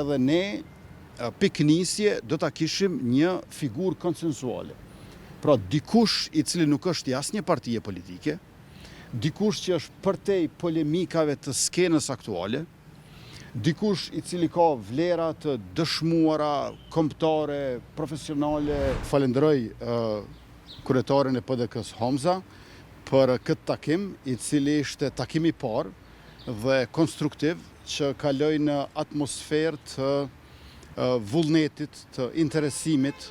edhe ne piknisje do ta kishim një figurë konsensuale. Pra dikush i cili nuk është i asnjë partie politike, dikush që është përtej polemikave të skenës aktuale, dikush i cili ka vlera të dëshmuara, kombëtare, profesionale. Falenderoj kryetarin e PDK-s Homza për këtë takim, i cili ishte takimi i parë dhe konstruktiv që kaloi në atmosferë të vullnetit, të interesimit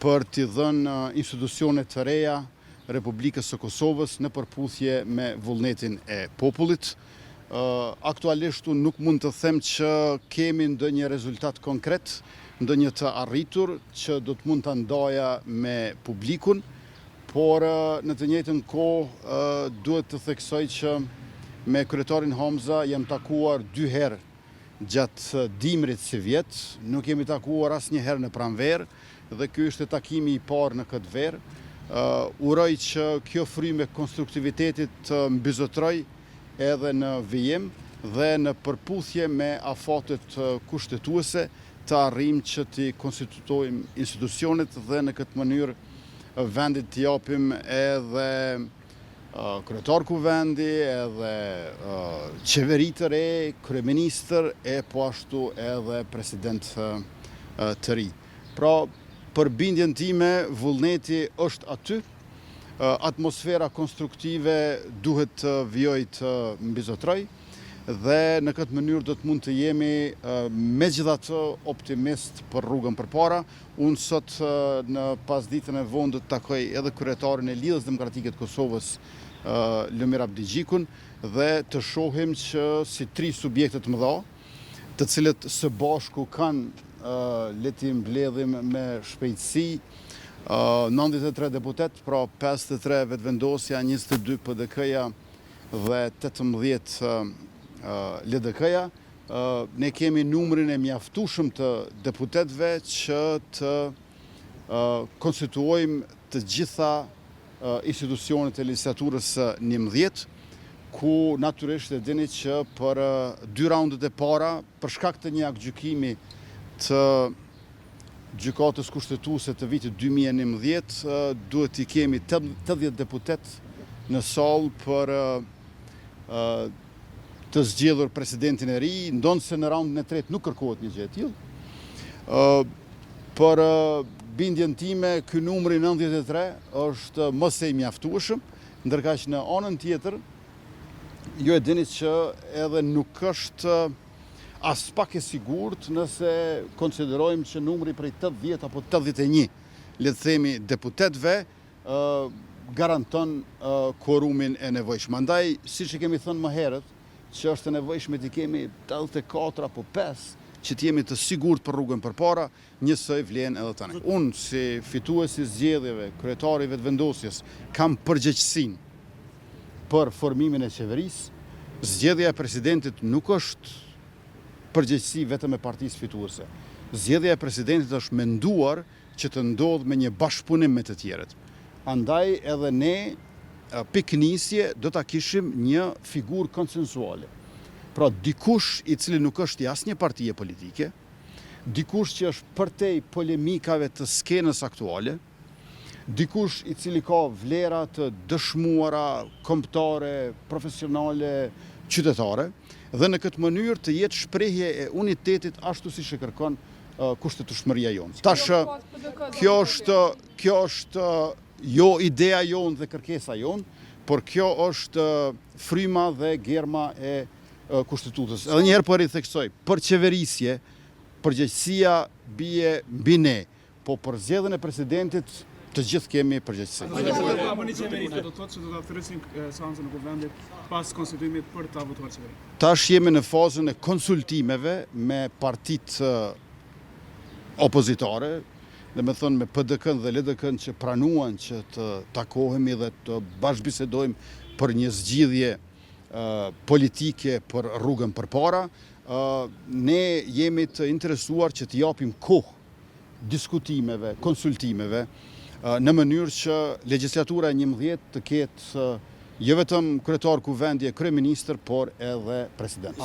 për t'i dhënë institucione të reja Republikës së Kosovës në përputhje me vullnetin e popullit. Aktualisht unë nuk mund të them që kemi ndonjë rezultat konkret, ndonjë të arritur që do të mund të ndaja me publikun, por në të njëjtën kohë duhet të theksoj që me kryetarin Homza jam takuar 2 herë gjatë dimrit si vjet, nuk jemi takuar asnjëherë në pranverë dhe ky është takimi i parë në këtë verë. Uroj që kjo frymë e konstruktivitetit të mbizotroj edhe në vijim dhe në përputhje me afatet kushtetuese të arrijmë që t'i konstitutojmë institucionet dhe në këtë mënyrë vendit t'i japim edhe kryetar kuvendi, edhe qeveri të re, kryeministër e po ashtu edhe president të ri. Pra, për bindjen time, vullneti është aty, atmosfera konstruktive duhet të vijoj të mbizotroj dhe në këtë mënyrë do të mund të jemi megjithatë optimist për rrugën përpara. Unë sot në pasditën e vonë do të takoj edhe kryetarin e Lidhjes Demokratike të Kosovës, Lumir Abdigjikun, dhe të shohim që si 3 subjekte të mëdha, të cilët së bashku kanë le t'i mbledhim me shpejtësi 93 deputet, pra 53 vetëvendosja, 22 PDK-ja dhe 18 LDK-ja. Ne kemi numrin e mjaftueshëm të deputetëve që të konstituojmë të gjitha institucionet e legjislaturës së 11, ku natyrisht e dini që për 2 raundet e para, për shkak të një aktgjykimi të gjykatës kushtetuese të vitit 2011, duhet i kemi 80 deputet në sallë për të zgjedhur presidentin e ri, ndonse në raundin e tretë nuk kërkohet një gjë e tillë. Për bindjen time, ky numri 93 është më së mjaftueshëm, ndërkaq në anën tjetër, ju e dini që edhe nuk është as pak e sigurt nëse konsiderojmë që numri prej 80 apo 81, le të themi, deputetëve garanton kvorumin e nevojshëm. Andaj, siç e kemi thënë më herët, që është e nevojshme të kemi 84 apo 5 që t'jemi të sigurt për rrugën përpara, njësoj vlen edhe tani. Unë si fituesi zgjedhjeve, kryetari i vetëvendosjes, kam përgjegjësinë për formimin e qeverisë. Zgjedhja e presidentit nuk është përgjegjësi vetëm e partisë fituese. Zgjedhja e presidentit është menduar që të ndodhë me një bashkëpunim me të tjerët. Andaj edhe ne piknisje do ta kishim një figurë konsensuale. Pra dikush i cili nuk është i asnjë partie politike, dikush që është përtej polemikave të skenës aktuale, dikush i cili ka vlera të dëshmuara, kombëtare, profesionale, qytetare, dhe në këtë mënyrë të jetë shprehje e unitetit ashtu siç e kërkon kushtetueshmëria jonë. Tash kjo është jo ideja jonë dhe kërkesa jonë, por kjo është fryma dhe germa e kushtetutës. Edhe një herë po ritheksoj, për qeverisje, përgjegjësia bie mbi ne, po për zgjedhjen e presidentit të gjithë kemi përgjegjësi. Apo një qeveri do të thotë që do ta thyrësim seancën e kuvendit pas konstituimit për ta votuar qeveri. Tash jemi në fazën e konsultimeve me partitë opozitare, dhe me thënë me PDK-n dhe LDK-n që pranuan që të takohemi dhe të bashkëbisedojmë për një zgjidhje politike për rrugën përpara. Ne jemi të interesuar që të japim kohë diskutimeve, konsultimeve, në mënyrë që legjislatura e 11 të ketë jo vetëm kryetar kuvendi e kryeministër, por edhe president.